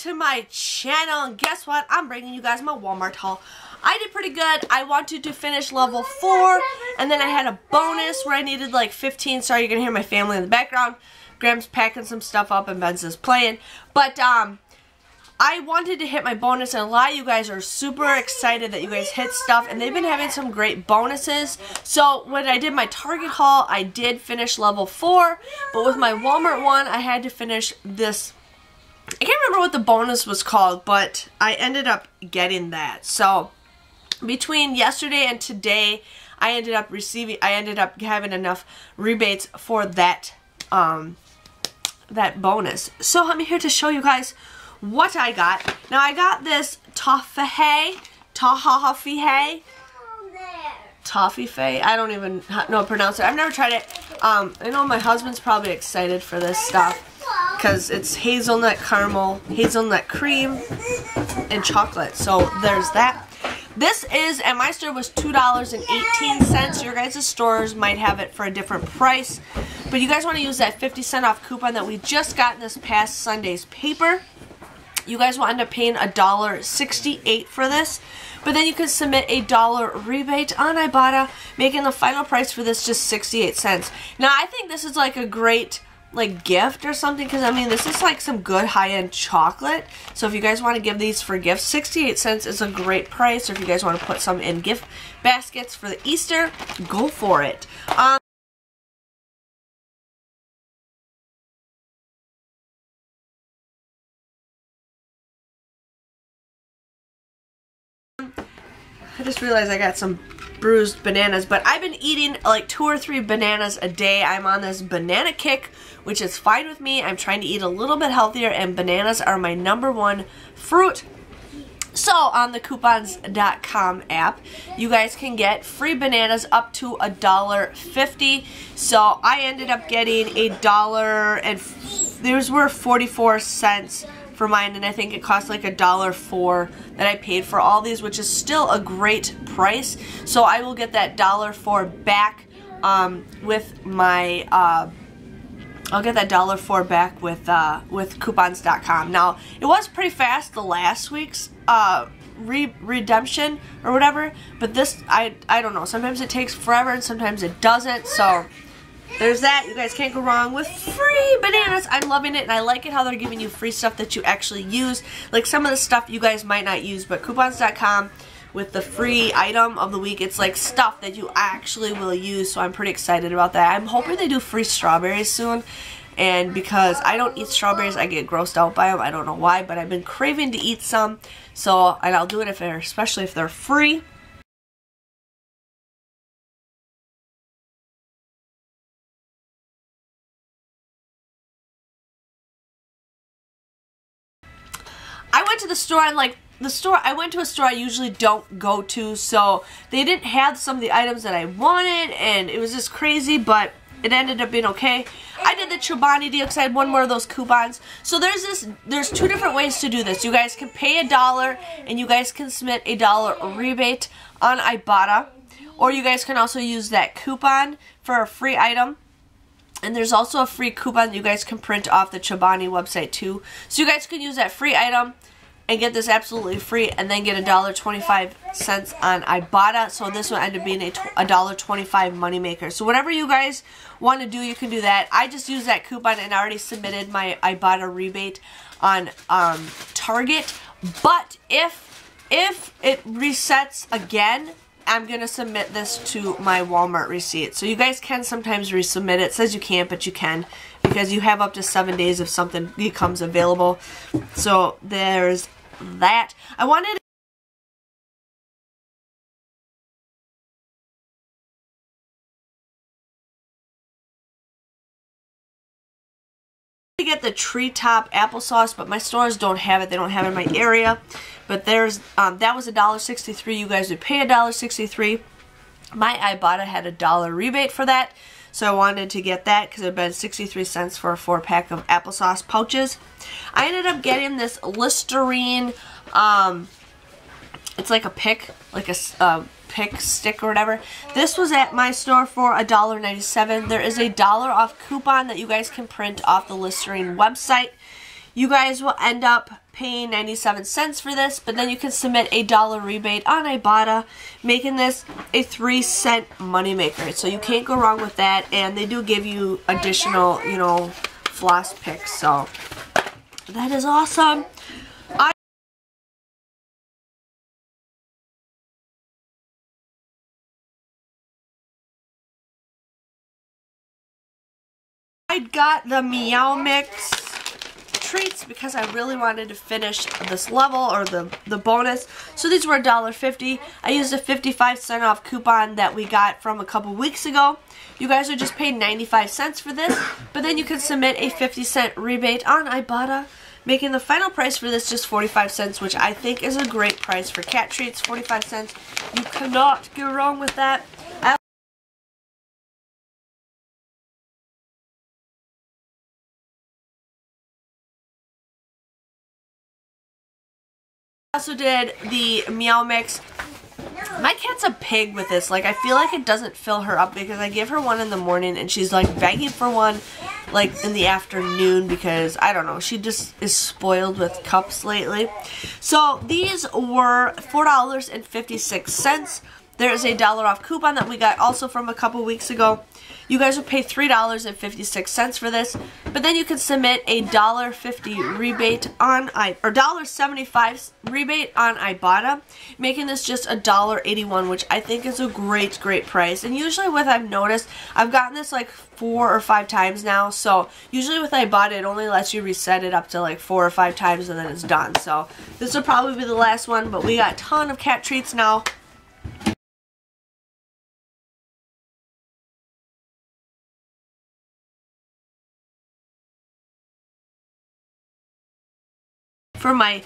to my channel, and guess what? I'm bringing you guys my Walmart haul. I did pretty good. I wanted to finish level 4, and then I had a bonus where I needed like 15. Sorry, you're gonna hear my family in the background. Graham's packing some stuff up and Ben's is playing. But I wanted to hit my bonus, and a lot of you guys are super excited that you guys hit stuff, and they've been having some great bonuses. So when I did my Target haul, I did finish level 4, but with my Walmart one, I had to finish this. I can't remember what the bonus was called, but I ended up getting that. So between yesterday and today, I ended up having enough rebates for that that bonus. So I'm here to show you guys what I got. Now I got this toffee, I don't even know how to pronounce it. I've never tried it. I know my husband's probably excited for this stuff because it's hazelnut caramel, hazelnut cream, and chocolate. So there's that. This is, at my store, was $2.18. Your guys' stores might have it for a different price. But you guys want to use that 50% off coupon that we just got in this past Sunday's paper. You guys will end up paying $1.68 for this. But then you can submit a $1 rebate on Ibotta, making the final price for this just 68 cents. Now, I think this is like a great gift or something, because I mean this is like some good high-end chocolate. So if you guys want to give these for gifts, 68 cents is a great price. Or if you guys want to put some in gift baskets for the Easter, go for it. I just realized I got some bruised bananas, but I've been eating like 2 or 3 bananas a day. I'm on this banana kick, which is fine with me. I'm trying to eat a little bit healthier, and bananas are my #1 fruit. So on the coupons.com app, you guys can get free bananas up to $1.50. So I ended up getting $1 and these were 44 cents for mine, and I think it cost like $1.04 that I paid for all these, which is still a great price. So I will get that $1.04 back with my I'll get that $1.04 back with coupons.com. Now, it was pretty fast the last week's redemption or whatever, but this I don't know. Sometimes it takes forever and sometimes it doesn't. So there's that. You guys can't go wrong with free bananas. I'm loving it, and I like it how they're giving you free stuff that you actually use. Like some of the stuff you guys might not use, but coupons.com with the free item of the week, it's like stuff that you actually will use. So I'm pretty excited about that. I'm hoping they do free strawberries soon. And because I don't eat strawberries, I get grossed out by them. I don't know why, but I've been craving to eat some. So, and I'll do it especially if they're free. I went to the store, and I went to a store I usually don't go to, so they didn't have some of the items that I wanted, and it was just crazy, but it ended up being okay. I did the Chobani deal because I had one more of those coupons. So there's 2 different ways to do this. You guys can pay $1, and you guys can submit a $1 rebate on Ibotta, or you guys can also use that coupon for a free item. And there's also a free coupon that you guys can print off the Chobani website too. So you guys can use that free item and get this absolutely free, and then get $1.25 on Ibotta. So this will end up being a $1.25 moneymaker. So whatever you guys want to do, you can do that. I just used that coupon and I already submitted my Ibotta rebate on Target. But if it resets again, I'm going to submit this to my Walmart receipt. So you guys can sometimes resubmit it. It says you can't, but you can, because you have up to 7 days if something becomes available. So there's that. I wanted to get the treetop applesauce, but my stores don't have it. They don't have it in my area. But there's that was $1.63. You guys would pay $1.63. My Ibotta had a $1 rebate for that, so I wanted to get that because it had been 63 cents for a 4-pack of applesauce pouches. I ended up getting this Listerine. It's like a pick, like a pick stick or whatever. This was at my store for $1.97. There is a $1 off coupon that you guys can print off the Listerine website. You guys will end up paying 97 cents for this, but then you can submit a $1 rebate on Ibotta, making this a 3-cent moneymaker. So you can't go wrong with that, and they do give you additional, you know, floss picks. So that is awesome. I got the Meow Mix treats because I really wanted to finish this level, or the bonus. So these were $1.50. I used a 55-cent off coupon that we got from a couple weeks ago. You guys are just paid 95 cents for this, but then you can submit a 50-cent rebate on Ibotta, making the final price for this just 45 cents, which I think is a great price for cat treats. 45 cents. You cannot go wrong with that. I also did the Meow Mix. My cat's a pig with this. Like, I feel like it doesn't fill her up because I give her one in the morning and she's like begging for one like in the afternoon because, I don't know, she just is spoiled with cups lately. So these were $4.56. There is a $1 off coupon that we got also from a couple weeks ago. You guys will pay $3.56 for this, but then you can submit a $1.50 rebate on or $1.75 rebate on Ibotta, making this just $1.81, which I think is a great price. And usually with, I've noticed, I've gotten this like 4 or 5 times now, so usually with Ibotta it only lets you reset it up to like 4 or 5 times and then it's done. So this will probably be the last one, but we got a ton of cat treats now. For my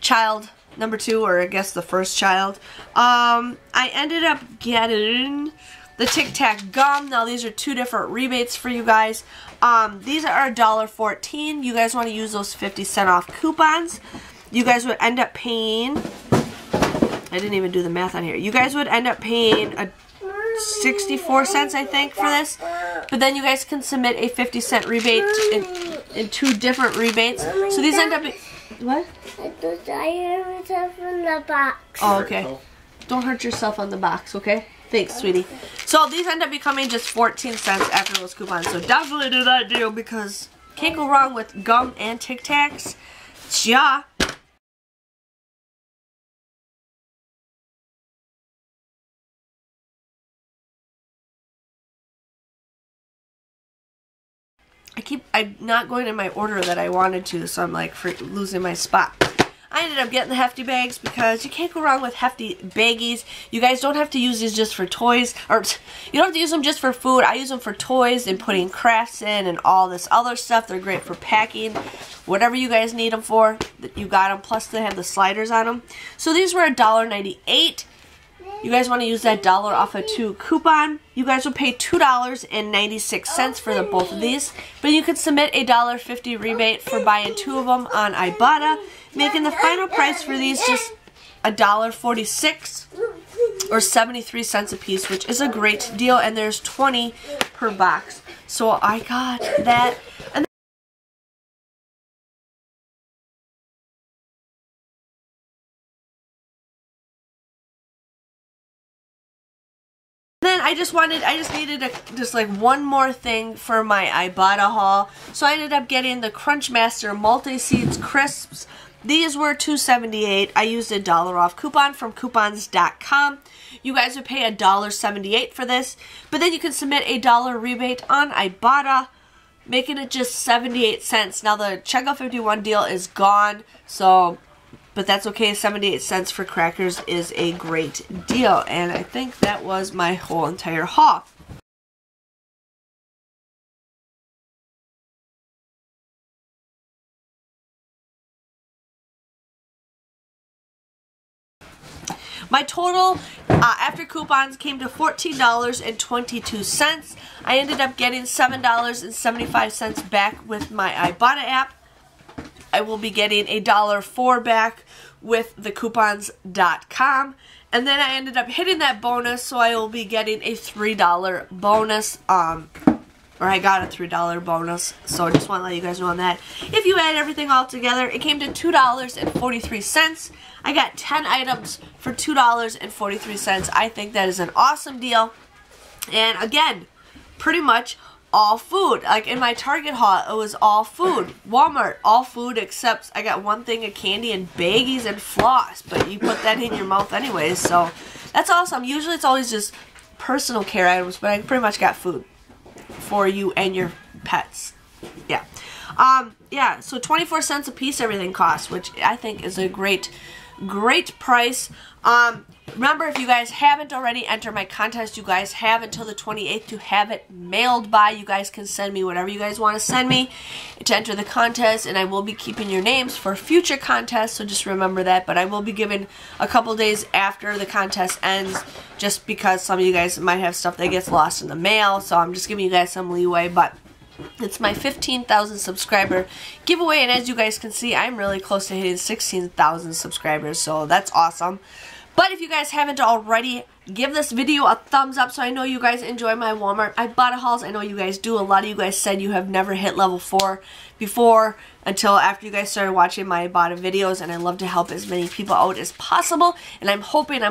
child number 2, or I guess the first child, I ended up getting the Tic Tac gum. Now these are 2 different rebates for you guys. These are $1.14. You guys want to use those 50-cent off coupons. You guys would end up paying, I didn't even do the math on here. You guys would end up paying 64 cents, I think, for this. But then you guys can submit a 50-cent rebate in 2 different rebates. So these end up being... What? I hurt myself on the box. Oh, okay. Don't hurt yourself on the box, okay? Thanks, sweetie. So these end up becoming just 14 cents after those coupons. So definitely do that deal because can't go wrong with gum and Tic Tacs. Yeah. I'm not going in my order that I wanted to, so I'm like losing my spot. I ended up getting the hefty bags because you can't go wrong with hefty baggies. You guys don't have to use these just for toys, or you don't have to use them just for food. I use them for toys and putting crafts in and all this other stuff. They're great for packing. Whatever you guys need them for, you got them. Plus they have the sliders on them. So these were $1.98. You guys want to use that $1 off a 2 coupon. You guys will pay $2.96 for both of these. But you can submit a $1.50 rebate for buying 2 of them on Ibotta, making the final price for these just $1.46 or 73 cents a piece, which is a great deal. And there's 20 per box. So I got that. And then I just needed just like one more thing for my Ibotta haul. So I ended up getting the Crunchmaster Multi-Seeds Crisps. These were $2.78. I used a $1 off coupon from coupons.com. You guys would pay $1.78 for this, but then you can submit a $1 rebate on Ibotta, making it just 78 cents. Now the Checkout 51 deal is gone, so... but that's okay. 78 cents for crackers is a great deal. And I think that was my whole entire haul. My total after coupons came to $14.22. I ended up getting $7.75 back with my Ibotta app. I will be getting a $1.04 back with the coupons.com. And then I ended up hitting that bonus, so I will be getting a $3 bonus or I got a $3 bonus. So I just want to let you guys know on that. If you add everything all together, it came to $2.43. I got 10 items for $2.43. I think that is an awesome deal. And again, pretty much all food. Like in my Target haul, it was all food. Walmart, all food except I got one thing of candy and baggies and floss. But you put that in your mouth anyways, so that's awesome. Usually it's always just personal care items, but I pretty much got food for you and your pets. Yeah. Yeah, so 24 cents a piece everything costs, which I think is a great price. Remember, if you guys haven't already entered my contest, you guys have until the 28th to have it mailed by. You guys can send me whatever you guys want to send me to enter the contest, and I will be keeping your names for future contests, so just remember that. But I will be giving a couple days after the contest ends, just because some of you guys might have stuff that gets lost in the mail, so I'm just giving you guys some leeway. But it's my 15,000 subscriber giveaway, and as you guys can see, I'm really close to hitting 16,000 subscribers, so that's awesome. But if you guys haven't already, give this video a thumbs up so I know you guys enjoy my Walmart Ibotta hauls. I know you guys do. A lot of you guys said you have never hit level 4 before until after you guys started watching my Ibotta videos, and I love to help as many people out as possible. And I'm hoping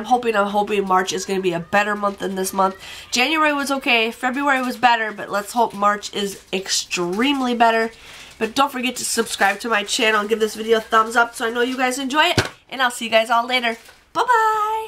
March is going to be a better month than this month. January was okay, February was better, but let's hope March is extremely better. But don't forget to subscribe to my channel and give this video a thumbs up so I know you guys enjoy it. And I'll see you guys all later. Bye-bye!